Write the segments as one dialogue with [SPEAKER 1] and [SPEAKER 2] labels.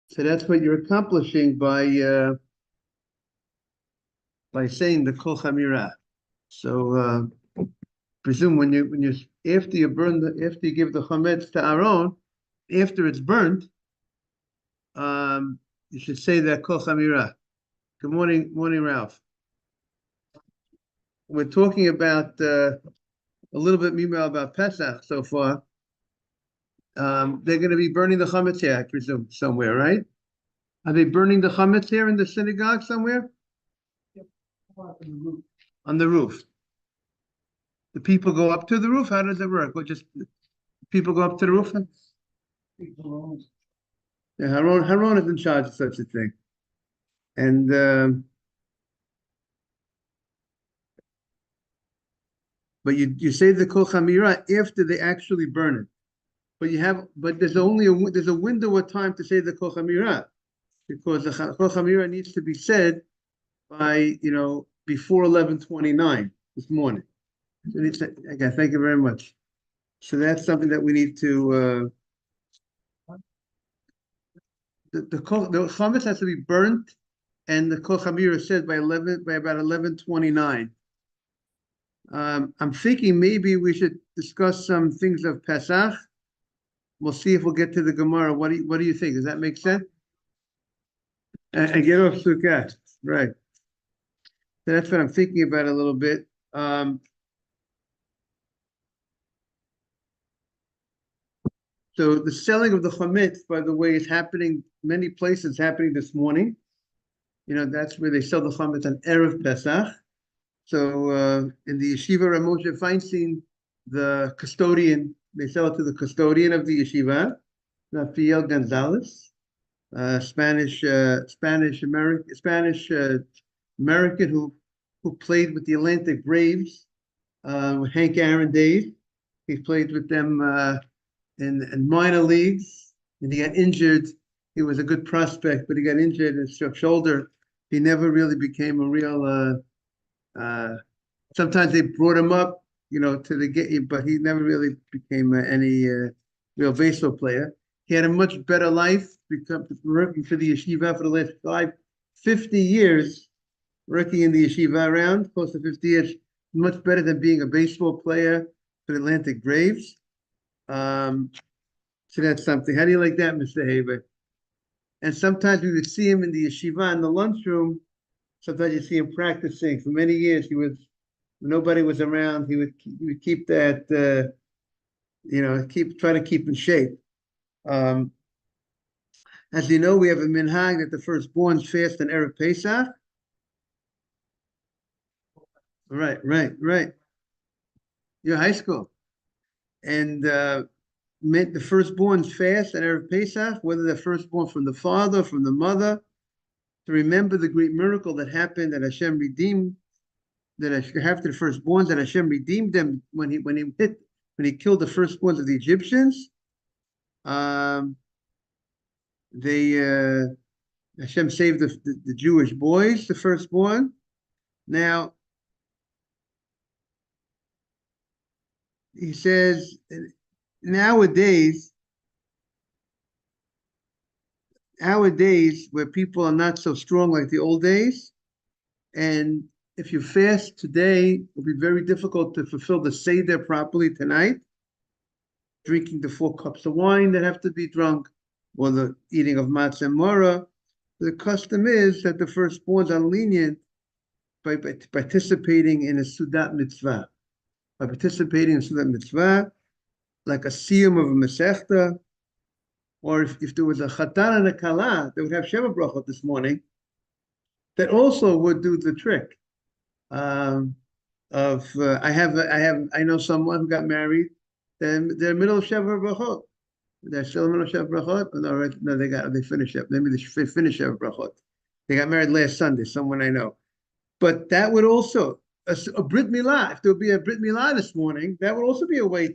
[SPEAKER 1] So that's what you're accomplishing by saying the Kol Chamirah. So presume when you after you give the chametz to Aaron, after it's burnt, you should say that Kol Chamirah. Good morning, Ralph. We're talking about a little bit meanwhile about Pesach so far. They're going to be burning the chametz here, I presume, somewhere, right? Are they burning the chametz here in the synagogue somewhere? On the roof. The people go up to the roof? How does it work? What, just people go up to the roof? Yeah, Haron is in charge of such a thing. And but you say the Kol Chamirah after they actually burn it. But there's a window of time to say the Kol Chamirah, because the Kol Chamirah needs to be said by before 11:29 this morning. So okay, thank you very much. So that's something that we need to. The chametz has to be burnt, and the Kol Chamirah is said by about 11:29. I'm thinking maybe we should discuss some things of Pesach. We'll see if we'll get to the Gemara. What do you think? Does that make sense? And get off Sukkah, right? So that's what I'm thinking about a little bit. So the selling of the chametz, by the way, is happening many places. Happening this morning. That's where they sell the chametz on Erev Pesach. So in the yeshiva Ramosha Feinstein, the custodian, they sell it to the custodian of the yeshiva, Rafael Gonzalez, Spanish American who played with the Atlantic Braves with Hank Aaron days. He played with them in minor leagues, and he got injured. He was a good prospect, but he got injured in his shoulder. He never really became a real. Sometimes they brought him up, to the game, but he never really became any real baseball player. He had a much better life, working for the yeshiva for the last 50 years, working in the yeshiva around, close to 50 years, much better than being a baseball player for the Atlantic Braves. So that's something. How do you like that, Mr. Haber? And sometimes we would see him in the yeshiva in the lunchroom. Sometimes you see him practicing. For many years, when nobody was around, he would keep that, try to keep in shape. As you know, we have a minhag that the firstborns fast on Erev Pesach. Right. You're high school. And the firstborns fast on Erev Pesach, whether they're firstborn from the father, from the mother, to remember the great miracle that happened, that Hashem redeemed, that after the firstborns, that Hashem redeemed them when he killed the firstborns of the Egyptians. Hashem saved the Jewish boys, the firstborn. Now, he says, nowadays, where people are not so strong like the old days, and if you fast today, it'll be very difficult to fulfill the Seder properly tonight. Drinking the 4 cups of wine that have to be drunk, or the eating of matzah and maror. The custom is that the firstborns are lenient by participating in a Sudat mitzvah. By participating in Sudat mitzvah, like a siyum of a Masechta, or if there was a Chatan and a Kala, they would have Sheva Brachot this morning, that also would do the trick. I know someone who got married, they're middle of Sheva Brachot. They're still in the middle of Sheva Brachot? No, they finished up. Maybe they finished Sheva Brachot. They got married last Sunday, someone I know. But that would also, a Brit Milah, if there would be a Brit Milah this morning, that would also be a way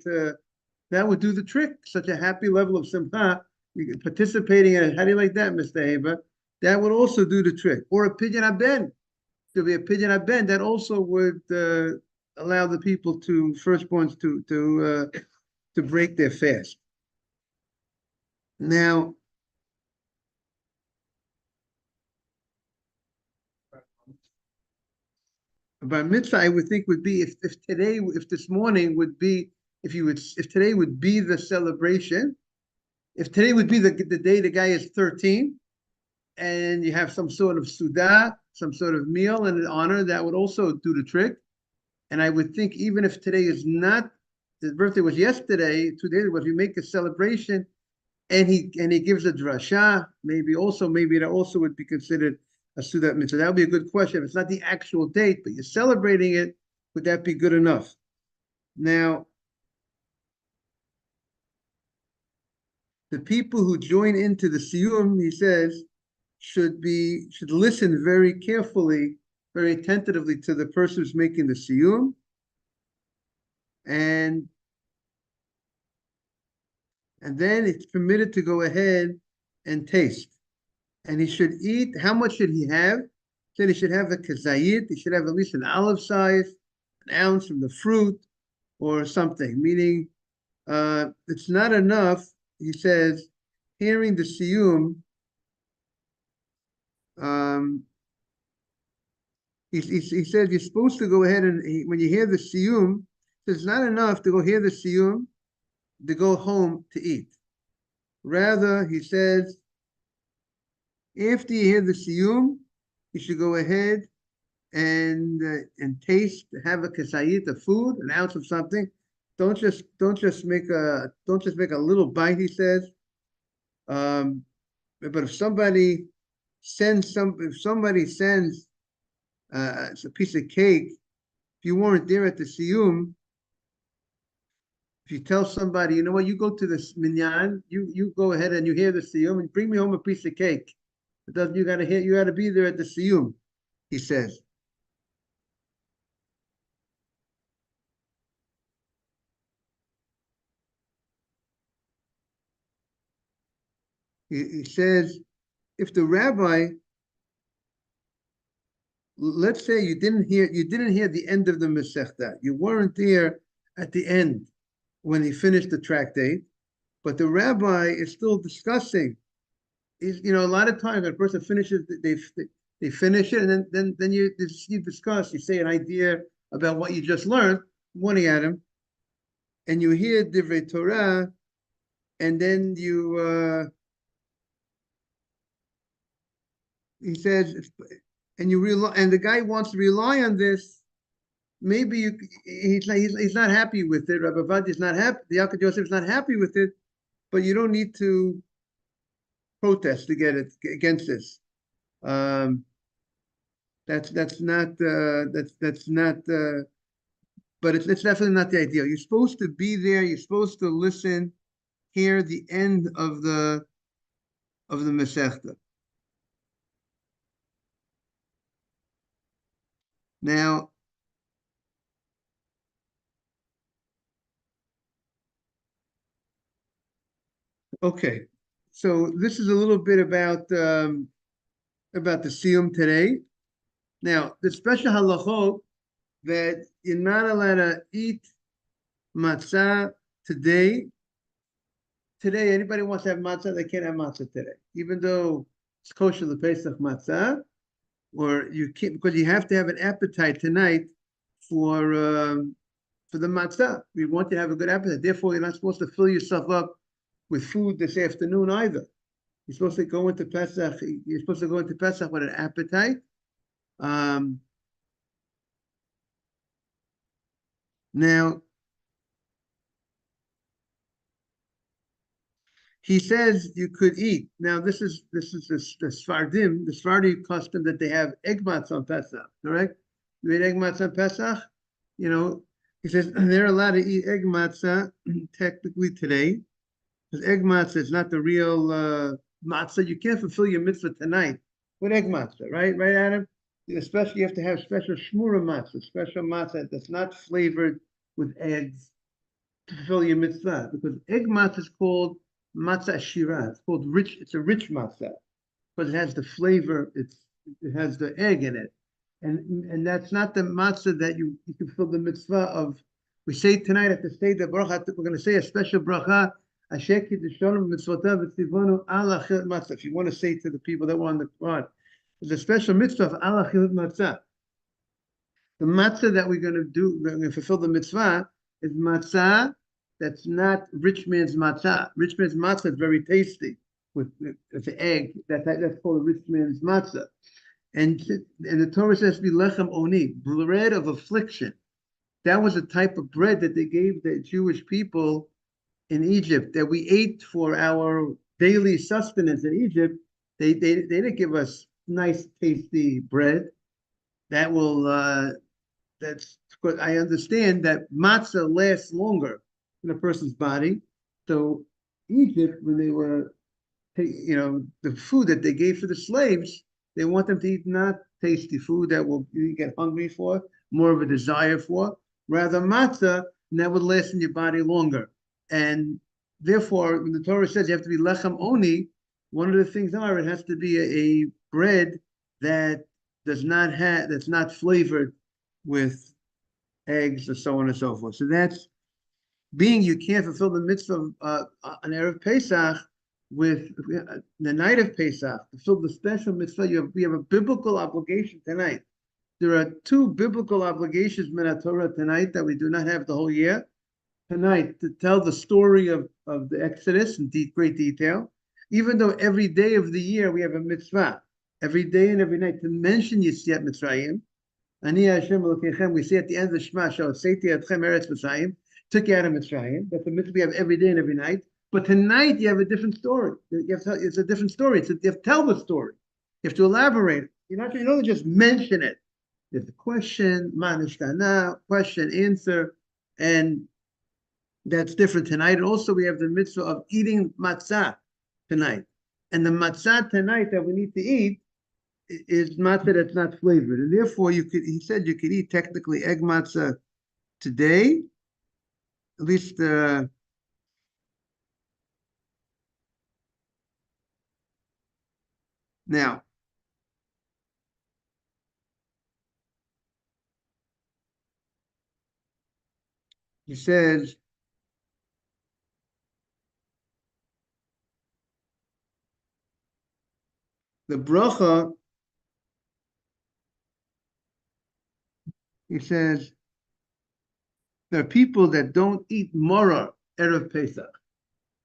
[SPEAKER 1] that would do the trick. Such a happy level of simcha, participating in it. How do you like that, Mr. Haber? That would also do the trick. Or a Pidyon Haben. There'll be a Pidyon Haben that also would allow the people firstborns to break their fast. Now, Bar mitzvah, I would think would be if this morning would be, if today would be the celebration, if today would be the day the guy is 13, and you have some sort of sudah, some sort of meal in honor, that would also do the trick. And I would think even if today is not, his birthday was yesterday, 2 days ago, if you make a celebration and he gives a drasha, maybe that also would be considered a sudat mitzvah. That would be a good question. If it's not the actual date, but you're celebrating it, would that be good enough? Now, the people who join into the siyum, he says, should listen very carefully, very attentively to the person who's making the siyum, and then it's permitted to go ahead and taste. And he should eat. How much should he have? He said he should have a kazayit. He should have at least an olive size, an ounce from the fruit, or something. Meaning, it's not enough. He says, hearing the siyum. He says you're supposed to go ahead and when you hear the siyum, it's not enough to go hear the siyum to go home to eat. Rather, he says, after you hear the siyum, you should go ahead and taste, have a kasayit of food, an ounce of something. Don't just make a little bite. He says, but if somebody sends it's a piece of cake, if you weren't there at the siyum, if you tell somebody, you know what, you go to this minyan, you go ahead and you hear the siyum and bring me home a piece of cake. It doesn't, you gotta be there at the siyum, he says. He says, if the rabbi, let's say you didn't hear the end of the Masechta, you weren't there at the end when he finished the tractate, but the rabbi is still discussing. A lot of times when a person finishes, they finish it, and then you discuss, you say an idea about what you just learned, pointing at him, and you hear Divrei Torah, and then he says, and the guy wants to rely on this. Maybe he's not happy with it. Rabbi Vadi is not happy. The Yaakov Yosef is not happy with it, but you don't need to protest to get it against this. That's not but it's definitely not the ideal. You're supposed to be there. You're supposed to listen, hear the end of the Masechta. Now, okay, so this is a little bit about the siyum today. Now, the special halachot that you're not allowed to eat matzah today. Today, anybody wants to have matzah, they can't have matzah today, even though it's kosher the Pesach matzah, or you can't, because you have to have an appetite tonight for the matzah. We want you to have a good appetite. Therefore, you're not supposed to fill yourself up with food this afternoon either. You're supposed to go into Pesach. You're supposed to go into Pesach with an appetite. Now, he says you could eat. Now, this is the Sfardim, the Sfardi custom that they have egg matzah on Pesach, correct? You eat egg matzah on Pesach? He says they're allowed to eat egg matzah technically today, because egg matzah is not the real matzah. You can't fulfill your mitzvah tonight with egg matzah, right? Right, Adam? Especially you have to have special shmura matzah, special matzah that's not flavored with eggs to fulfill your mitzvah, because egg matzah is called matzah shira. It's called rich. It's a rich matzah because it has the flavor. It has the egg in it, and that's not the matzah that you can fill the mitzvah of. We say tonight at the state of bracha, we're going to say a special bracha. If you want to say to the people that were on the Quran, There's a special mitzvah of al achilat matzah. The matzah that we're going to do, we're going to fulfill the mitzvah, is matzah that's not rich man's matzah. Rich man's matzah is very tasty with the egg. That's called a rich man's matzah. And the Torah says to be lechem oni, bread of affliction. That was a type of bread that they gave the Jewish people in Egypt that we ate for our daily sustenance in Egypt. They didn't give us nice, tasty bread. That will that's because I understand that matzah lasts longer in a person's body. So Egypt, when they were, the food that they gave for the slaves, they want them to eat not tasty food that will you get hungry for, more of a desire for, rather matzah, and that would last in your body longer. And therefore, when the Torah says you have to be lechem oni, one of the things are it has to be a bread that that's not flavored with eggs or so on and so forth. So that's being you can't fulfill the mitzvah on Erev Pesach with the night of Pesach, to fulfill the special mitzvah. We have a biblical obligation tonight. There are two biblical obligations in Torah tonight that we do not have the whole year. Tonight, to tell the story of the Exodus in great detail, even though every day of the year we have a mitzvah, every day and every night to mention Yetziat Mitzrayim. Ani Hashem Elokeichem, we say at the end of the Shema, Seiti Atchem Eretz Mitzrayim, took you out of Mitzrayim. That's the mitzvah we have every day and every night. But tonight you have a different story. It's a different story. You have to tell the story. You have to elaborate. You don't just mention it. There's a question, manishtana, question, answer, and that's different tonight. And also we have the mitzvah of eating matzah tonight. And the matzah tonight that we need to eat is matzah that's not flavored. And therefore he said you could eat technically egg matzah today, at least now. He says, the bracha, he says, there are people that don't eat mora Erev Pesach.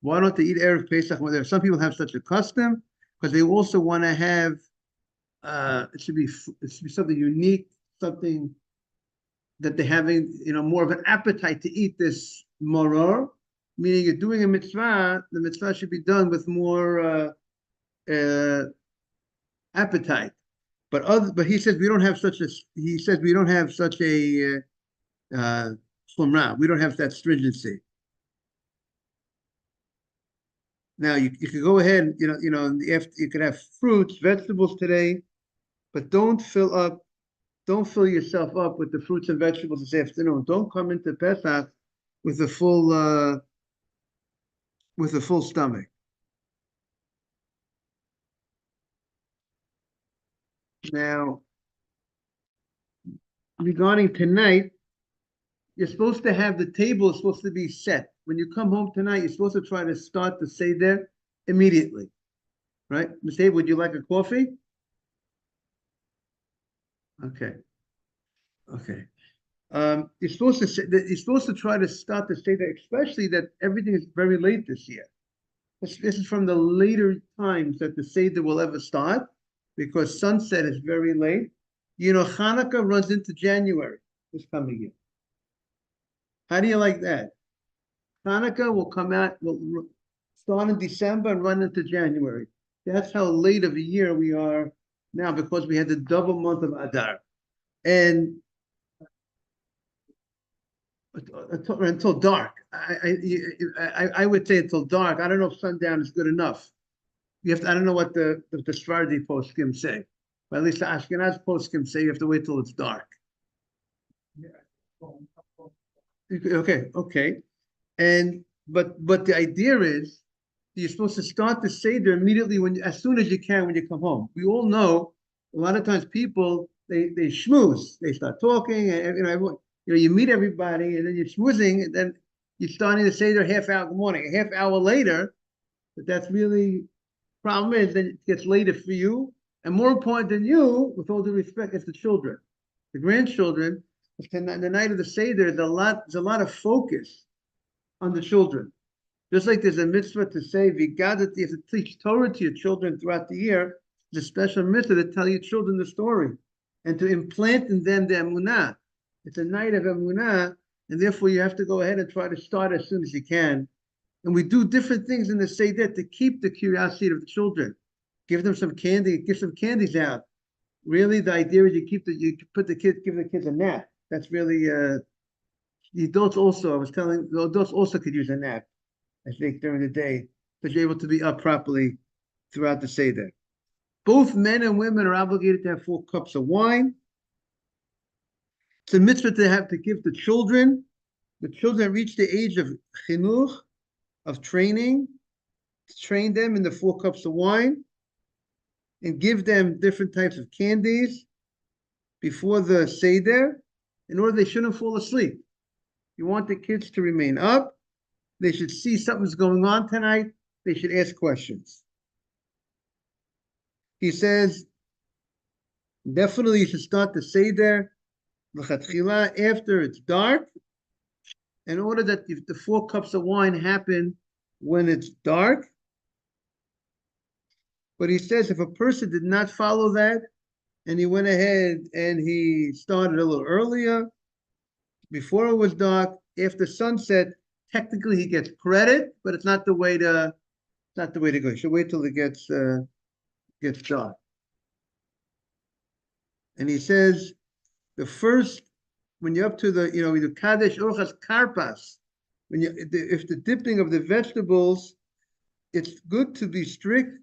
[SPEAKER 1] Why don't they eat Erev Pesach? Well, some people have such a custom because they also want to have, it should be something unique, something that they're having, more of an appetite to eat this moror, meaning you're doing a mitzvah, the mitzvah should be done with more appetite. But he says we don't have such a slumra. We don't have that stringency. Now you could go ahead, you could have fruits, vegetables today, but don't fill yourself up with the fruits and vegetables this afternoon. Don't come into Pesach with a full stomach. Now, regarding tonight, you're supposed to have the table is supposed to be set. When you come home tonight, you're supposed to try to start the Seder immediately, right? Ms. Abe, would you like a coffee? Okay. You're supposed to try to start the Seder, especially that everything is very late this year. This is from the later times that the Seder will ever start, because sunset is very late. Hanukkah runs into January this coming year. How do you like that? Hanukkah will start in December and run into January. That's how late of a year we are now, because we had the double month of Adar. And until dark. I would say until dark. I don't know if sundown is good enough. I don't know what the Sephardi poskim say, but at least the Ashkenaz poskim say you have to wait till it's dark. Okay. And but the idea is you're supposed to start the Seder immediately as soon as you can when you come home. We all know a lot of times people they schmooze, they start talking, and you meet everybody, and then you're schmoozing, and then you're starting the Seder half hour in the morning, a half hour later. But that's really problem is then it gets later for you, And more important than you, with all due respect, is the children, the grandchildren. The night of the Seder, there's a lot of focus on the children. Just like there's a mitzvah to say, you have to teach Torah to your children throughout the year, there's a special mitzvah to tell your children the story and to implant in them the emunah. It's a night of emunah, and therefore you have to go ahead and try to start as soon as you can. And we do different things in the Seder to keep the curiosity of the children. Give them some candy, give some candies out. Really, the idea is you give the kids a nap. That's really, the adults also, I was telling, the adults also could use a nap, I think, during the day, because you're able to be up properly throughout the Seder. Both men and women are obligated to have 4 cups of wine. It's a mitzvah to have to give the children. The children reach the age of chinuch, of training, to train them in the 4 cups of wine, and give them different types of candies before the Seder, in order they shouldn't fall asleep. You want the kids to remain up. They should see something's going on tonight. They should ask questions. He says, definitely you should start the Seder after it's dark, in order that if the 4 cups of wine happen when it's dark. But he says if a person did not follow that, and he went ahead and he started a little earlier, before it was dark, after sunset, technically he gets credit, but it's not the way to go. You should wait till it gets dark. And he says the first, when you're up to the, we do Kadesh Orchas Karpas, if the dipping of the vegetables, it's good to be strict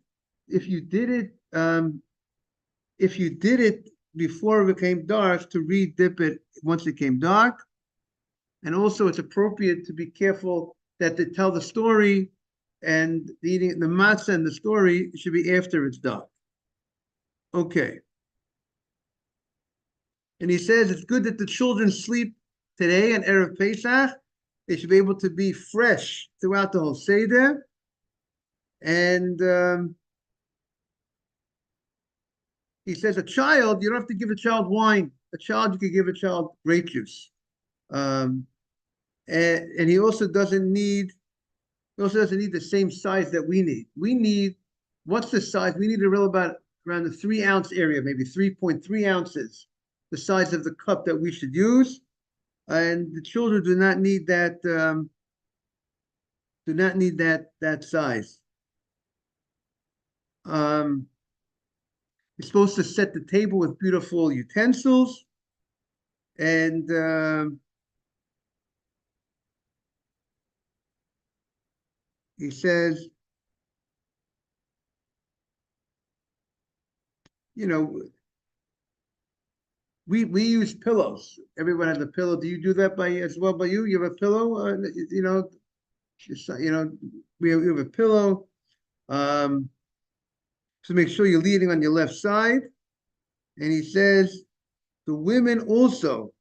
[SPEAKER 1] if you did it before it became dark, to re-dip it once it came dark. And also it's appropriate to be careful that to tell the story and the matzah and the story should be after it's dark. Okay. And he says it's good that the children sleep today and Erev Pesach. They should be able to be fresh throughout the whole Seder. And he says a child, you don't have to give a child wine. A child, you could give a child grape juice. And he also doesn't need the same size that we need. We need, what's the size? We need around the 3-ounce area, maybe 3.3 ounces, the size of the cup that we should use. And the children do not need that size. You're supposed to set the table with beautiful utensils, and he says, we use pillows. Everyone has a pillow. Do you do that as well? By you have a pillow. We have a pillow. So make sure you're leaning on your left side. And he says the women also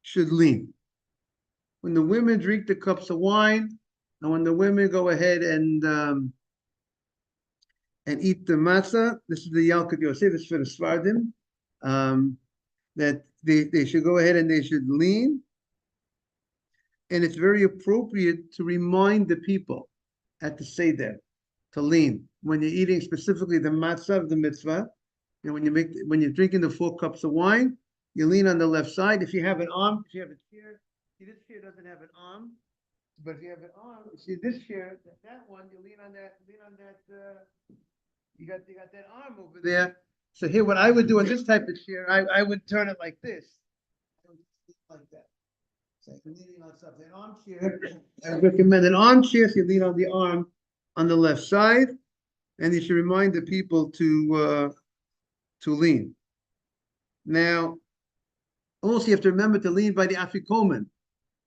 [SPEAKER 1] should lean. When the women drink the cups of wine, and when the women go ahead and eat the matzah, this is the Yalkut Yosef, this is for the Sfardim, that they should go ahead and they should lean. And it's very appropriate to remind the people at the Seder to lean. When you're eating specifically the matzah of the mitzvah, and when you're drinking the 4 cups of wine, you lean on the left side. If you have an arm, if you have a chair, see this chair doesn't have an arm, but if you have an arm, see this chair, that one, you lean on that, you got that arm over there. So here, what I would do in this type of chair, I would turn it like this. I would like that. So if you're leaning on something, an armchair, I recommend an armchair, so you lean on the arm on the left side, and you should remind the people to lean. Now, also you have to remember to lean by the afikomen.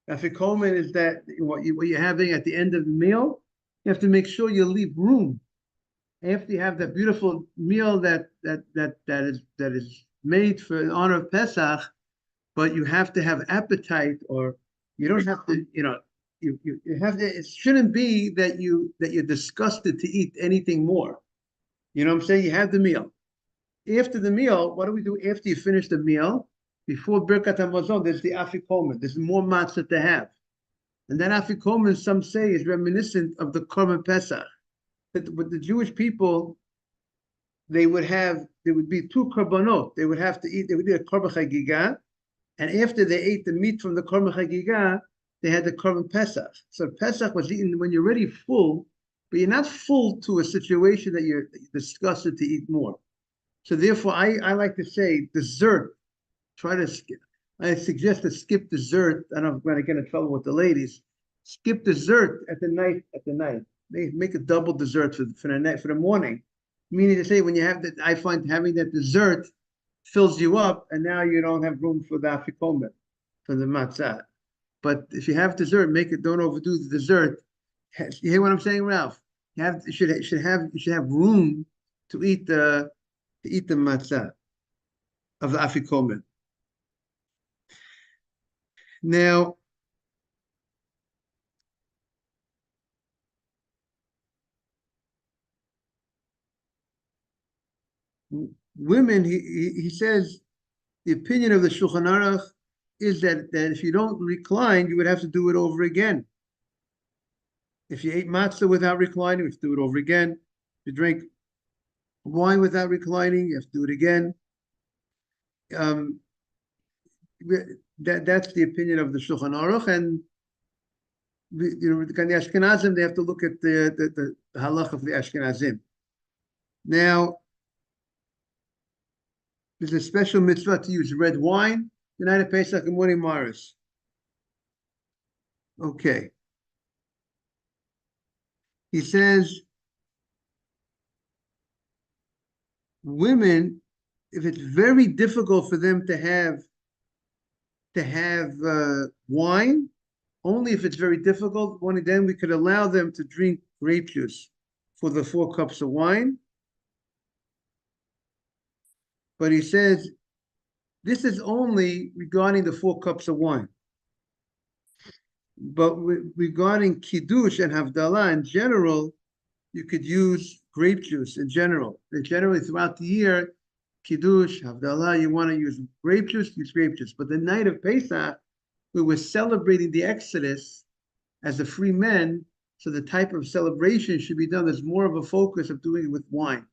[SPEAKER 1] Afikomen is that what you're having at the end of the meal. You have to make sure you leave room after you have that beautiful meal that is made in honor of Pesach. But you have to have appetite, or you don't have to. You have to. It shouldn't be that you're disgusted to eat anything more. You know what I'm saying? You have the meal. After the meal, what do we do after you finish the meal? Before Birkat Hamazon, there's the afikomen. There's more matzah to have. And that afikomen, some say, is reminiscent of the Korban Pesach. But with the Jewish people, there would be two korbanot. They would have to eat, they would eat a korban chagiga, and after they ate the meat from the korban chagiga, they had the korban Pesach. So Pesach was eaten when you're already full, but you're not full to a situation that you're disgusted to eat more. So therefore, I like to say dessert. Try to skip. I suggest to skip dessert. I don't know if I'm going to get in trouble with the ladies. Skip dessert at the night. Make a double dessert for the night, for the morning. Meaning to say, when you have that, I find having that dessert fills you up, and now you don't have room for the afikomen, for the matzah. But if you have dessert, make it. Don't overdo the dessert. You hear what I'm saying, Ralph? You should have room to eat the matzah of the afikomen. Now, women, he says, the opinion of the Shulchan Aruch is that if you don't recline, you would have to do it over again. If you ate matzah without reclining, you have to do it over again. If you drink wine without reclining, you have to do it again. That's the opinion of the Shulchan Aruch, and the Ashkenazim, they have to look at the halach of the Ashkenazim. Now, there's a special mitzvah to use red wine the night of Pesach and morning Maris. Okay. He says, women, if it's very difficult for them to have wine, only if it's very difficult, only then we could allow them to drink grape juice for the 4 cups of wine. But he says, this is only regarding the 4 cups of wine. But regarding Kiddush and Havdalah in general, you could use grape juice in general. Generally, throughout the year, Kiddush, Havdalah, you want to use grape juice, use grape juice. But the night of Pesach, we were celebrating the Exodus as a free men, so the type of celebration should be done. There's more of a focus of doing it with wine.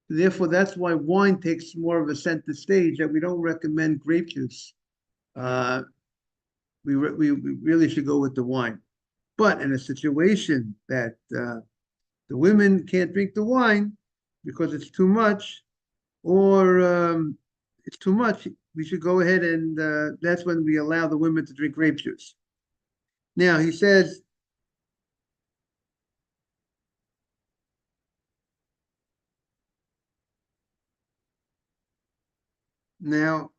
[SPEAKER 1] Therefore, that's why wine takes more of a center stage, that we don't recommend grape juice. We really should go with the wine. But in a situation that the women can't drink the wine because it's too much, or it's too much, we should go ahead and that's when we allow the women to drink grape juice. Now, he says, now,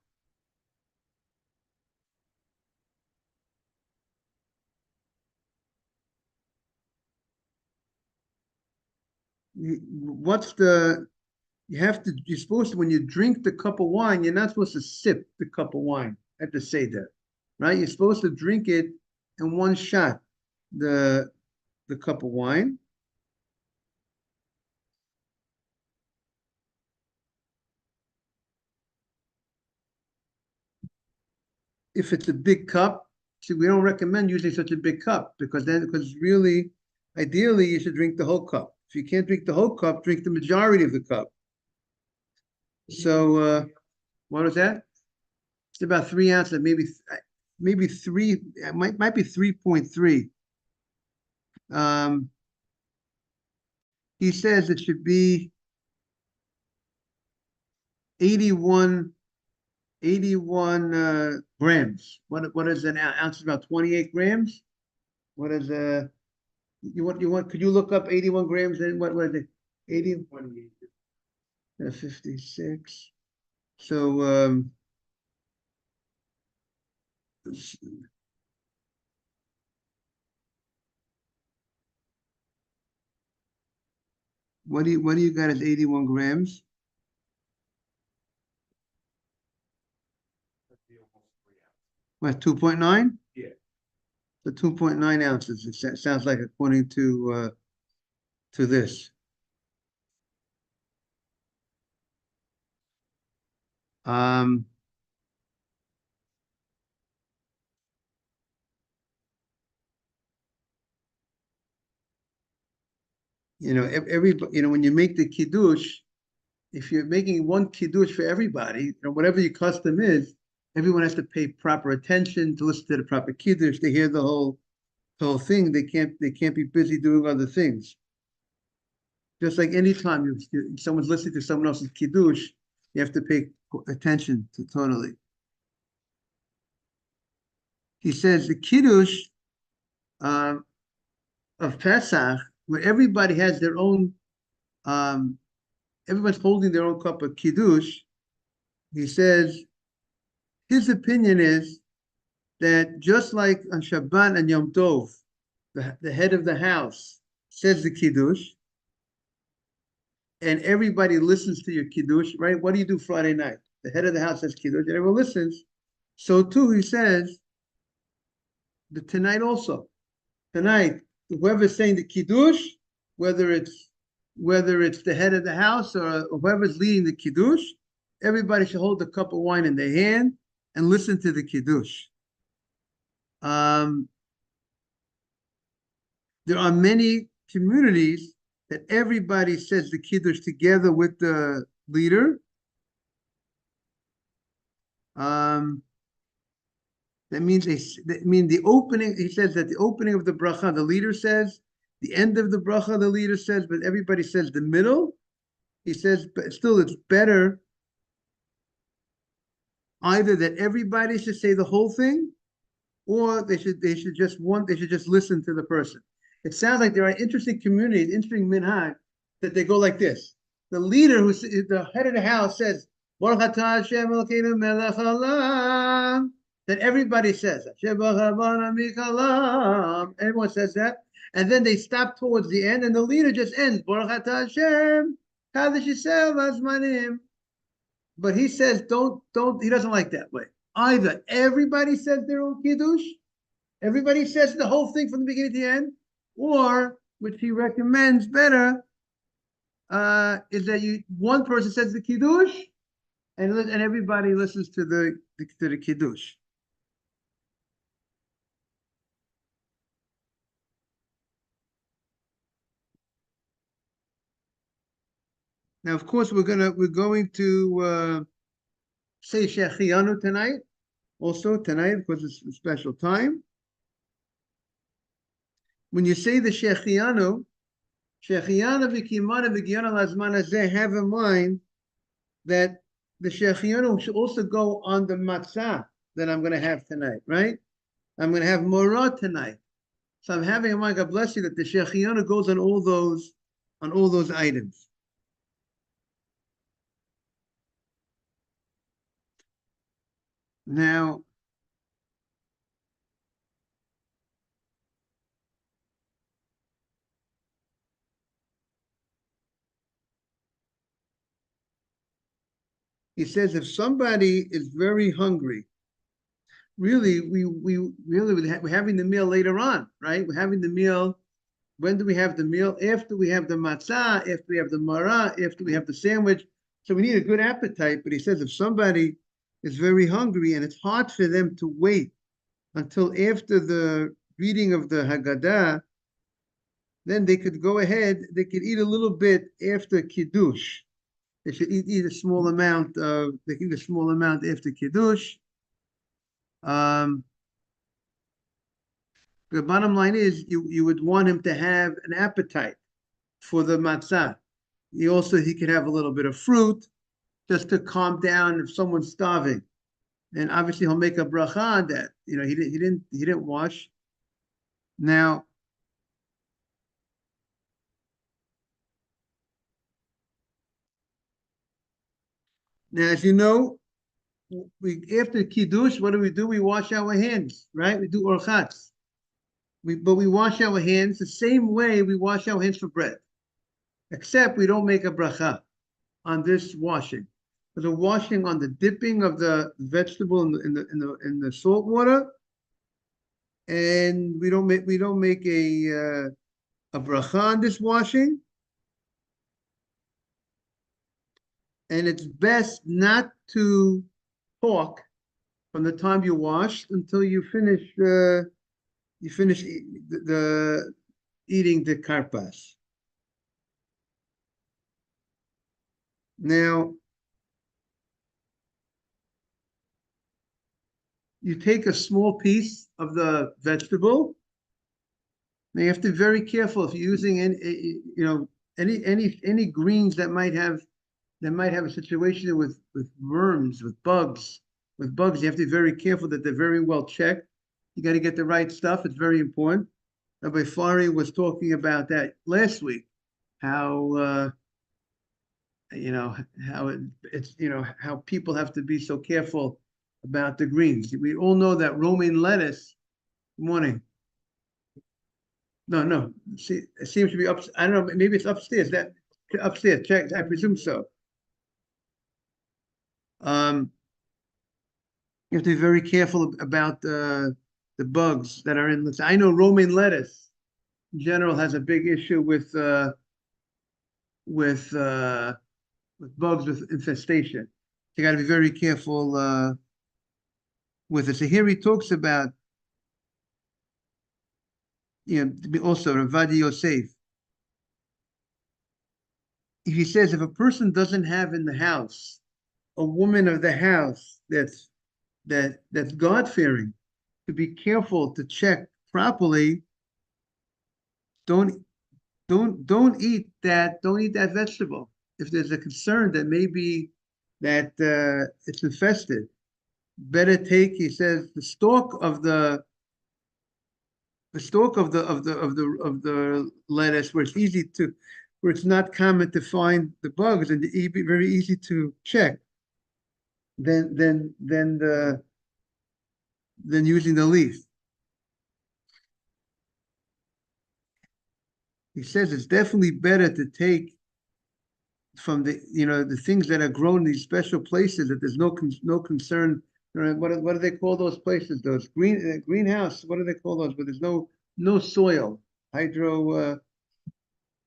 [SPEAKER 1] you're supposed to, when you drink the cup of wine, you're not supposed to sip the cup of wine at the Seder, right? You're supposed to drink it in one shot, the cup of wine. If it's a big cup, see, we don't recommend using such a big cup because really, ideally, you should drink the whole cup. If you can't drink the whole cup, drink the majority of the cup. So, what was that? It's about 3 ounces, maybe 3, it might be 3.3. He says it should be 81 grams. What is an ounce? About 28 grams. What is could you look up 81 grams and what is it? 80, 56. So what do you got as 81 grams? What, 2.9? Yeah. The 2.9 ounces, it sounds like, according to this. Um, when you make the kiddush, if you're making one kiddush for everybody, whatever your custom is, everyone has to pay proper attention to listen to the proper kiddush, to hear the whole thing. They can't be busy doing other things. Just like anytime someone's listening to someone else's kiddush, you have to pay attention to totally. He says the kiddush um, of Pesach, where everybody has their own, um, everyone's holding their own cup of kiddush. He says his opinion is that just like on Shabbat and Yom Tov, the head of the house says the kiddush, and everybody listens to your kiddush, right? What do you do Friday night? The head of the house says kiddush, and everyone listens. So too, he says the tonight also. Tonight, whoever's saying the kiddush, whether it's the head of the house or whoever's leading the kiddush, everybody should hold a cup of wine in their hand and listen to the kiddush. There are many communities that everybody says the kiddush together with the leader. That means the opening. He says that the opening of the bracha, the leader says. The end of the bracha, the leader says, but everybody says the middle. He says, but still, it's better either that everybody should say the whole thing, or they should just listen to the person. It sounds like there are interesting communities, interesting minhag, that they go like this. The leader, the head of the house, says, Baruch atah Hashem Elokeinu melech haolam. Then everybody says that. Everyone says that. And then they stop towards the end, and the leader just ends, Baruch atah Hashem, Kadosh Yisrael v'azmanim. But he says, he doesn't like that way. Either everybody says their own kiddush, everybody says the whole thing from the beginning to the end, or, which he recommends better, is that one person says the kiddush, and everybody listens to the kiddush. Now, of course, we're going to say Shechianu tonight, also tonight, because it's a special time. When you say the Shechianu v'kimana v'giyana lazman hazeh, have in mind that the Shechianu should also go on the matzah that I'm going to have tonight, right? I'm going to have morah tonight. So I'm having in mind, God bless you, that the Shechianu goes on all those items. Now, he says if somebody is very hungry, really, we're having the meal later on, right? We're having the meal. When do we have the meal? After we have the matzah, after we have the marah, after we have the sandwich. So we need a good appetite. But he says if somebody is very hungry and it's hard for them to wait until after the reading of the Haggadah, then they could go ahead, they could eat a little bit after Kiddush. They should eat a small amount they can eat a small amount after Kiddush. The bottom line is you would want him to have an appetite for the matzah. He could have a little bit of fruit just to calm down if someone's starving. And obviously he'll make a bracha on that. He didn't wash. Now as you know, after kiddush, what do? We wash our hands, right? We do orchatz. But we wash our hands the same way we wash our hands for bread, except we don't make a bracha on this washing. The washing on the dipping of the vegetable in the salt water, and we don't make a bracha on this washing. and it's best not to talk from the time you wash until you finish the eating the karpas. Now, you take a small piece of the vegetable. Now you have to be very careful if you're using any greens that might have a situation with worms, with bugs. With bugs, you have to be very careful that they're very well checked. You got to get the right stuff. It's very important. Rabbi Fari was talking about that last week, how how people have to be so careful about the greens. We all know that romaine lettuce. Good morning. No. See, it seems to be up. I don't know. Maybe it's upstairs. That upstairs. Check. I presume so. You have to be very careful about the bugs that are in. I know romaine lettuce in general has a big issue with with bugs with infestation. You got to be very careful with it. So here he talks about, also Ravadi Yosef. He says if a person doesn't have in the house a woman of the house that's God-fearing, to be careful to check properly. Don't eat that vegetable if there's a concern that maybe that it's infested. Better take, he says, the stalk of the lettuce where it's not common to find the bugs and very easy to check. Than using the leaf. He says it's definitely better to take from the things that are grown in these special places that there's no concern. What do they call those places? Those greenhouse. What do they call those? But there's no soil, hydro.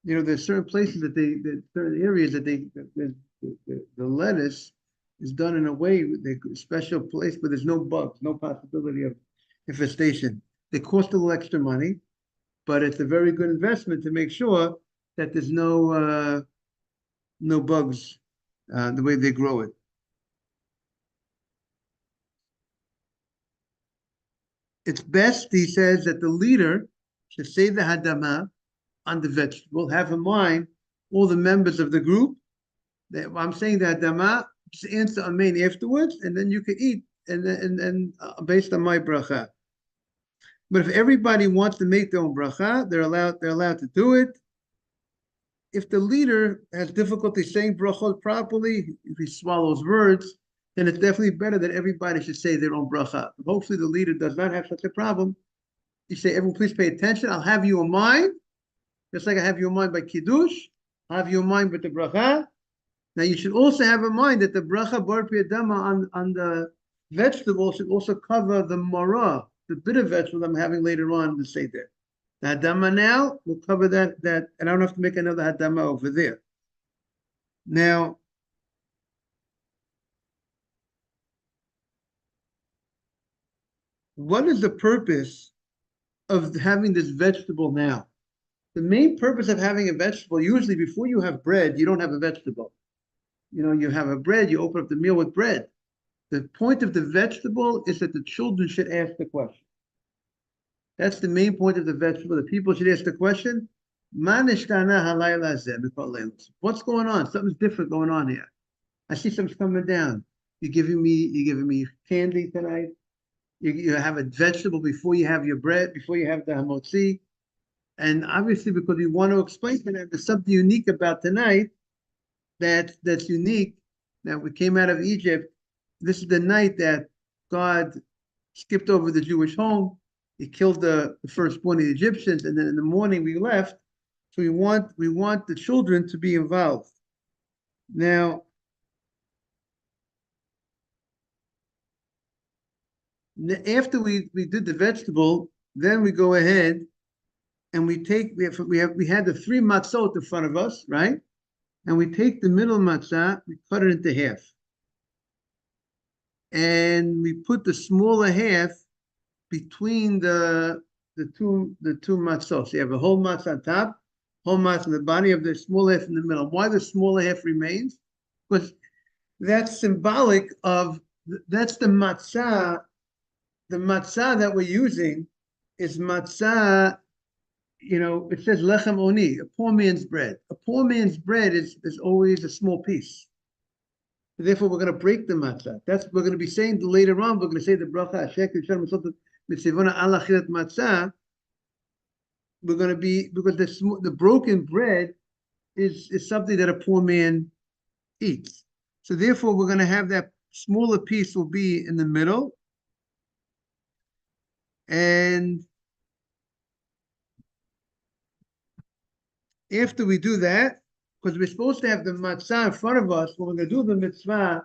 [SPEAKER 1] There's certain places certain areas that the lettuce is done in a way, a special place where there's no bugs, no possibility of infestation. They cost a little extra money, but it's a very good investment to make sure that there's no bugs the way they grow it. It's best, he says, that the leader should say the hadamah on the vegetable, have in mind all the members of the group. I'm saying the hadamah, just answer amen afterwards, and then you can eat, and based on my bracha. But if everybody wants to make their own bracha, they're allowed to do it. If the leader has difficulty saying brachot properly, if he swallows words, then it's definitely better that everybody should say their own bracha. Hopefully the leader does not have such a problem. You say, everyone please pay attention. I'll have you in mind, just like I have you in mind by kiddush. I'll have you in mind with the bracha. Now you should also have in mind that the bracha bar piyadama on the vegetable should also cover the marah, the bitter vegetable I'm having later on in the seder. The hadama now will cover that, and I don't have to make another hadama over there. Now, what is the purpose of having this vegetable now? The main purpose of having a vegetable, usually before you have bread, you don't have a vegetable. You have a bread, you open up the meal with bread. The point of the vegetable is that the children should ask the question. That's the main point of the vegetable. The people should ask the question, what's going on? Something's different going on here. I see something's coming down. You're giving me candy tonight. You have a vegetable before you have your bread, before you have the hamotzi. And obviously, because we want to explain to them there's something unique about tonight that's unique, that we came out of Egypt. This is the night that God skipped over the Jewish home. He killed the firstborn of the Egyptians, and then in the morning we left. So we want the children to be involved. Now, after we did the vegetable, then we go ahead and we had the 3 matzot in front of us, right? and we take the middle matzah, we cut it into half. And we put the smaller half between the two matzahs. So you have a whole matzah on top, whole matzah on the bottom, you have the small half in the middle. Why the smaller half remains? Because that's symbolic of, that's the matzah. The matzah that we're using is matzah, it says lechem oni, a poor man's bread. A poor man's bread is always a small piece. Therefore, we're going to break the matzah. That's we're going to be saying later on. We're going to say the bracha Hashem mitzivona ala chilat matzah. We're going to be, because the broken bread is something that a poor man eats. So therefore, we're going to have that smaller piece will be in the middle. And after we do that, because we're supposed to have the matzah in front of us, when we're going to do the mitzvah,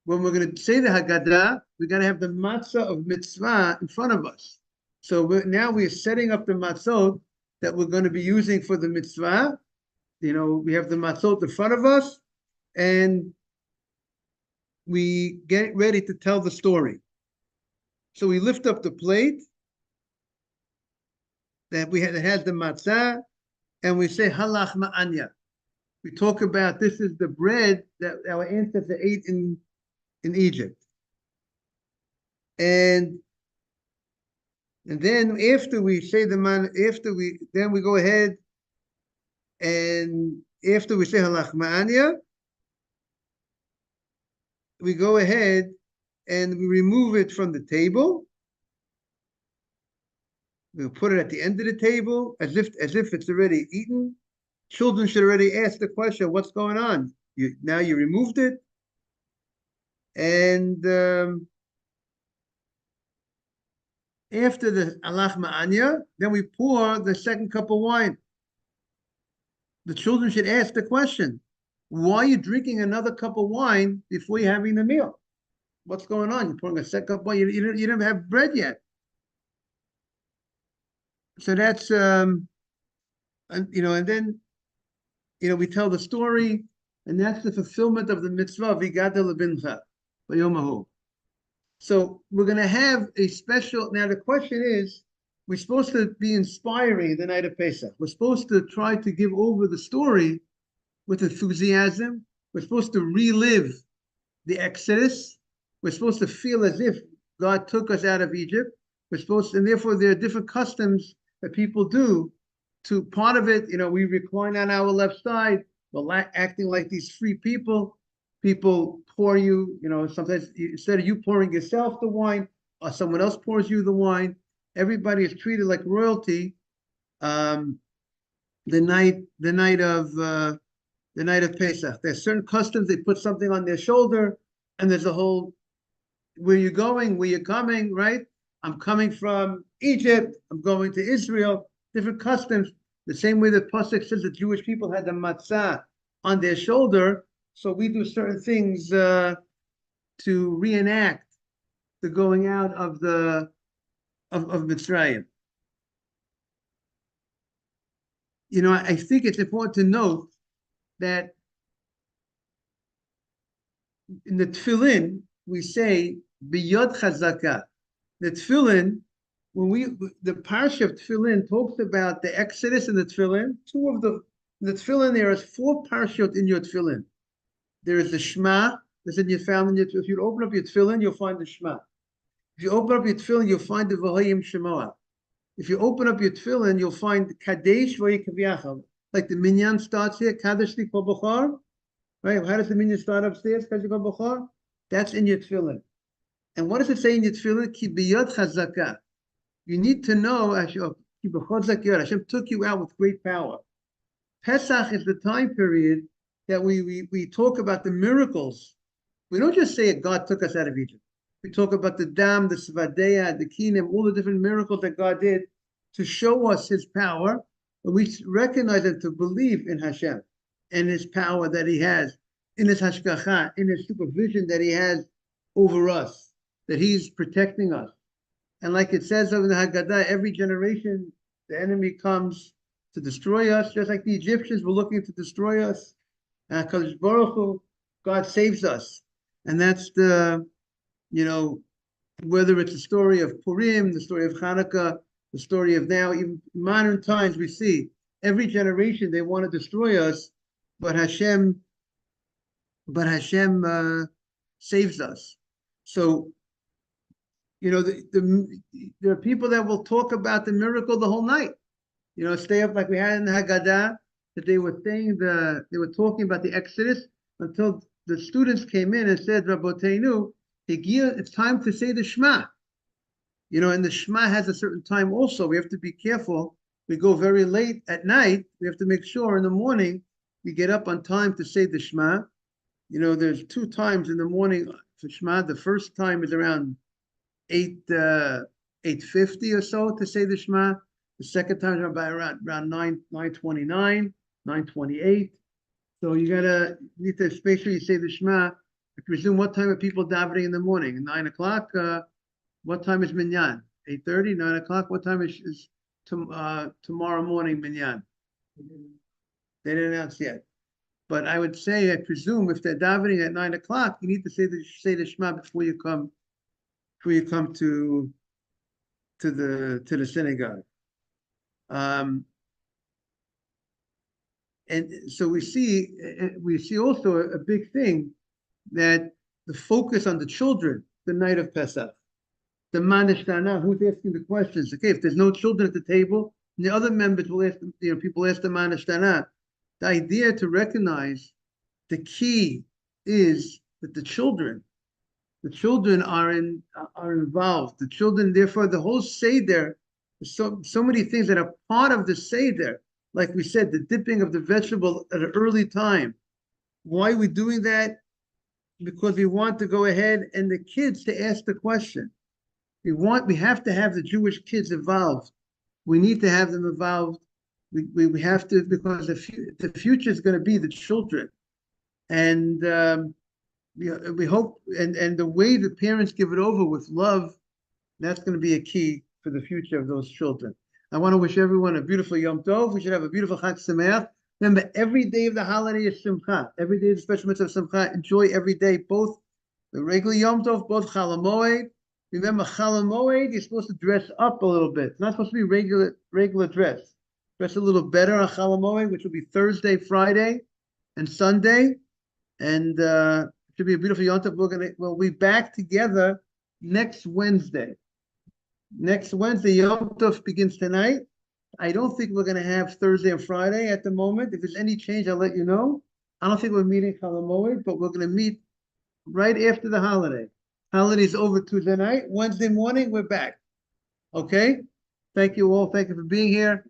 [SPEAKER 1] when we're going to say the Haggadah, we got to have the matzah of mitzvah in front of us. So now we're setting up the matzot that we're going to be using for the mitzvah. We have the matzot in front of us, and we get ready to tell the story. So we lift up the plate that has the matzah, and we say halach ma'anya. We talk about this is the bread that our ancestors ate in Egypt. And then after we say then we go ahead, and after we say halach ma'anya, we go ahead and we remove it from the table. We'll put it at the end of the table as if it's already eaten. Children should already ask the question, what's going on? Now you removed it. And after the halach ma'anya, then we pour the second cup of wine. The children should ask the question, why are you drinking another cup of wine before you're having the meal? What's going on? You're pouring a second cup of wine. You didn't have bread yet. So that's, and then, we tell the story, and that's the fulfillment of the mitzvah, Vigada lebincha, v'yomahu. So we're going to have a special, now the question is, we're supposed to be inspiring the night of Pesach. We're supposed to try to give over the story with enthusiasm. We're supposed to relive the Exodus. We're supposed to feel as if God took us out of Egypt. And therefore there are different customs that people do. To part of it, we recline on our left side, we're acting like these free people. People pour you, sometimes instead of you pouring yourself the wine, or someone else pours you the wine. Everybody is treated like royalty. The night of Pesach, there's certain customs. They put something on their shoulder, and there's a whole, where you going, where you're coming, right? I'm coming from Egypt. I'm going to Israel. Different customs. The same way the pasuk says the Jewish people had the matzah on their shoulder, so we do certain things to reenact the going out of Mitzrayim. I think it's important to note that in the tefillin we say biyod chazaka. The tefillin, the parsha of tefillin talks about the Exodus in the tefillin. The tefillin, there is 4 parshot in your tefillin. There is the Shema, that's in your family. If you open up your tefillin, you'll find the Shema. If you open up your tefillin, you'll find the V'hayim Shemoah. If you open up your tefillin, you'll find Kadesh V'yikavyachal. Like the minyan starts here, Kadesh Li Kol B'chor. Right? How does the minyan start upstairs? Kadesh Li Kol B'chor. That's in your tefillin. And what does it say in your tefillin? Ki biyod chazaka. You need to know, Hashem took you out with great power. Pesach is the time period that we talk about the miracles. We don't just say God took us out of Egypt. We talk about the dam, the svadeya, the kinim, all the different miracles that God did to show us his power. And we recognize and to believe in Hashem and his power that he has, in his hashgacha, in his supervision that he has over us, that he's protecting us. And like it says over the Haggadah, every generation, the enemy comes to destroy us, just like the Egyptians were looking to destroy us. HaKadosh Baruch Hu, God saves us. And that's the, you know, whether it's the story of Purim, the story of Hanukkah, the story of now, even modern times, we see every generation they want to destroy us, but Hashem saves us. So, there are people that will talk about the miracle the whole night. Stay up like we had in the Haggadah, that they were talking about the Exodus until the students came in and said, Rabboteinu, it's time to say the Shema. And the Shema has a certain time also. We have to be careful. We go very late at night. We have to make sure in the morning we get up on time to say the Shema. There's 2 times in the morning for Shema. The first time is around 8:50 or so to say the Shema. The second time is around 9:29, 9:28. So you need to make sure you say the Shema. I presume, what time are people davening in the morning? 9 o'clock. What time is Minyan? 8:30, 9 o'clock. What time is tomorrow morning Minyan? They didn't announce yet. But I would say, I presume, if they're davening at 9 o'clock, you need to say the Shema before you come to the synagogue. And so we see also a big thing, that the focus on the children the night of Pesach. The Manishtana, who's asking the questions? Okay, if there's no children at the table, and the other members will ask them, people ask the Manishtana. The idea to recognize the key is that the children are involved. The children, therefore, the whole Seder, so many things that are part of the Seder. Like we said, the dipping of the vegetable at an early time. Why are we doing that? Because we want to go ahead and the kids to ask the question. We have to have the Jewish kids involved. We need to have them involved. We have to, because the future is going to be the children. And we hope, and the way the parents give it over with love, that's going to be a key for the future of those children. I want to wish everyone a beautiful Yom Tov. We should have a beautiful Chag Sameach. Remember, every day of the holiday is Simcha. Every day is a special mitzvah of Simcha. Enjoy every day, both the regular Yom Tov, both Chol Hamoed. Remember, Chol Hamoed, you're supposed to dress up a little bit. It's not supposed to be regular dress. Dress a little better on Chol Hamoed, which will be Thursday, Friday, and Sunday. And it should be a beautiful Yom Tov. We'll be back together next Wednesday. Next Wednesday, Yom Tov begins tonight. I don't think we're going to have Thursday and Friday at the moment. If there's any change, I'll let you know. I don't think we're meeting Chol Hamoed, but we're going to meet right after the holiday. Holiday's over Tuesday night. Wednesday morning, we're back. Okay? Thank you all. Thank you for being here.